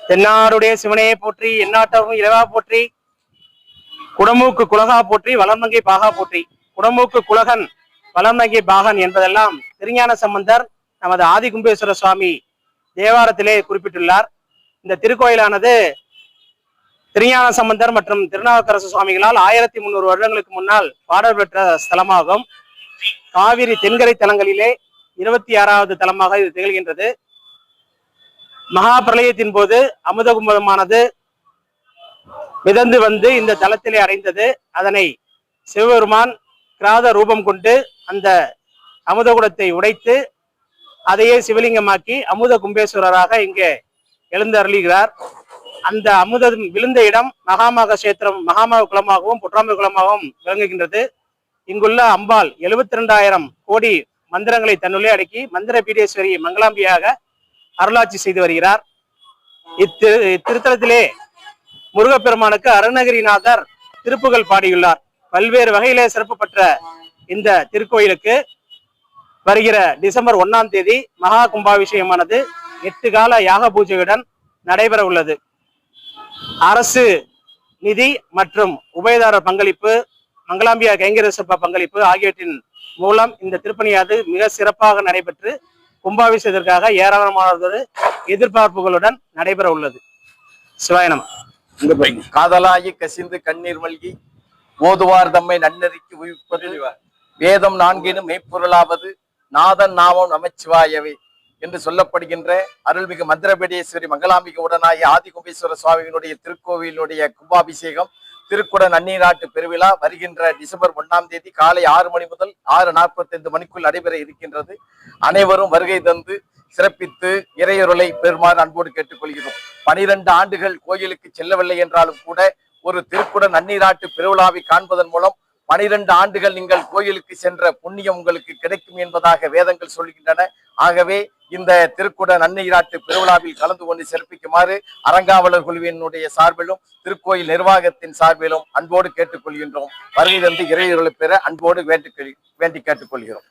தென்னாடுடைய சிவனையை போற்றி, எந்நாட்டவரும் இறைவா போற்றி, குடமூக்கு குலகா போற்றி, வளர்மங்கை பாகா போற்றி. குடமூக்கு குலகன் வளர்மங்கை பாகன் என்பதெல்லாம் திருஞான சம்பந்தர் நமது ஆதிகும்பேஸ்வர சுவாமி தேவாரத்திலே குறிப்பிட்டுள்ளார். இந்த திருக்கோயிலானது திருஞான சம்பந்தர் மற்றும் திருநாவுக்கரசு சுவாமிகளால் 1300 வருடங்களுக்கு முன்னால் பாடல் பெற்ற ஸ்தலமாகும். காவிரி தென்கரை தலங்களிலே 26வது தலமாக இது திகழ்கின்றது. மகா பிரளயத்தின் போது அமுத கும்பமானது மிதந்து வந்து இந்த தலத்திலே அடைந்தது. அதனை சிவபெருமான் கிராத ரூபம் கொண்டு அந்த அமுதகுடத்தை உடைத்து அதையே சிவலிங்கமாக்கி அமுத கும்பேஸ்வரராக இங்கே எழுந்தருளுகிறார். அந்த அமுதம் விழுந்த இடம் மகாமக கஷேத்திரம், மகாமக குலமாகவும் புற்றாமை குலமாகவும் விளங்குகின்றது. இங்குள்ள அம்பாள் 72,000 கோடி மந்திரங்களை தன்னுள்ளே அடக்கி மந்திர பீடேஸ்வரி மங்களாம்பியாக அருளாட்சி செய்து வருகிறார். இத்திருத்தலத்திலே முருகப்பெருமானுக்கு அருணகிரிநாதர் திருப்புகள் பாடியுள்ளார். பல்வேறு வகையிலே சிறப்பு பெற்ற இந்த திருக்கோயிலுக்கு வருகிற டிசம்பர் 1ஆம் தேதி மகா கும்பாபிஷேகமானது 8 கால யாக பூஜையுடன் நடைபெற உள்ளது. அரசு நிதி மற்றும் உபயதாரர் பங்களிப்பு, மங்களாம்பியா கைங்கரசப்பா பங்களிப்பு ஆகியவற்றின் மூலம் இந்த திருப்பணியானது மிக சிறப்பாக நடைபெற்று கும்பாபிஷேகத்திற்காக ஏராளமானதொரு எதிர்பார்ப்புகளுடன் நடைபெற உள்ளது. சிவாயனம். காதலாகி கசிந்து கண்ணீர் மல்கி ஓதுவார் தம்மை நன்னறிக்கு உயிர்ப்பது வேதம் 4 மெய்ப்பொருளாவது நாதன் நாமம் நமச்சிவாயவே என்று சொல்லப்படுகின்ற அருள்மிகு மந்திரபீடேஸ்வரி மங்களாம்பிகை உடனாகிய ஆதிகும்பேஸ்வர சுவாமியினுடைய திருக்கோவிலுடைய கும்பாபிஷேகம் திருக்குட நன்னீராட்டு பெருவிழா வருகின்ற டிசம்பர் 1ஆம் தேதி காலை 6 மணி முதல் 6:45 மணிக்குள் நடைபெற இருக்கின்றது. அனைவரும் வருகை தந்து சிறப்பித்து இறையொருளை பெறுமாறு அன்போடு கேட்டுக்கொள்கிறோம். 12 ஆண்டுகள் கோயிலுக்கு செல்லவில்லை என்றாலும் கூட ஒரு திருக்குட நன்னீராட்டு பெருவிழாவை காண்பதன் மூலம் 12 ஆண்டுகள் நீங்கள் கோயிலுக்கு சென்ற புண்ணியம் உங்களுக்கு கிடைக்கும் என்பதாக வேதங்கள் சொல்கின்றன. ஆகவே இந்த திருக்குட நன்னீராட்டு பெருவிழாவில் கலந்து கொண்டு சிறப்பிக்குமாறு அரங்காவலர் குழுவினுடைய சார்பிலும் திருக்கோயில் நிர்வாகத்தின் சார்பிலும் அன்போடு கேட்டுக்கொள்கின்றோம். வருகை தந்து இறையொருளை பெற அன்போடு வேண்டி கேட்டுக்கொள்கிறோம்.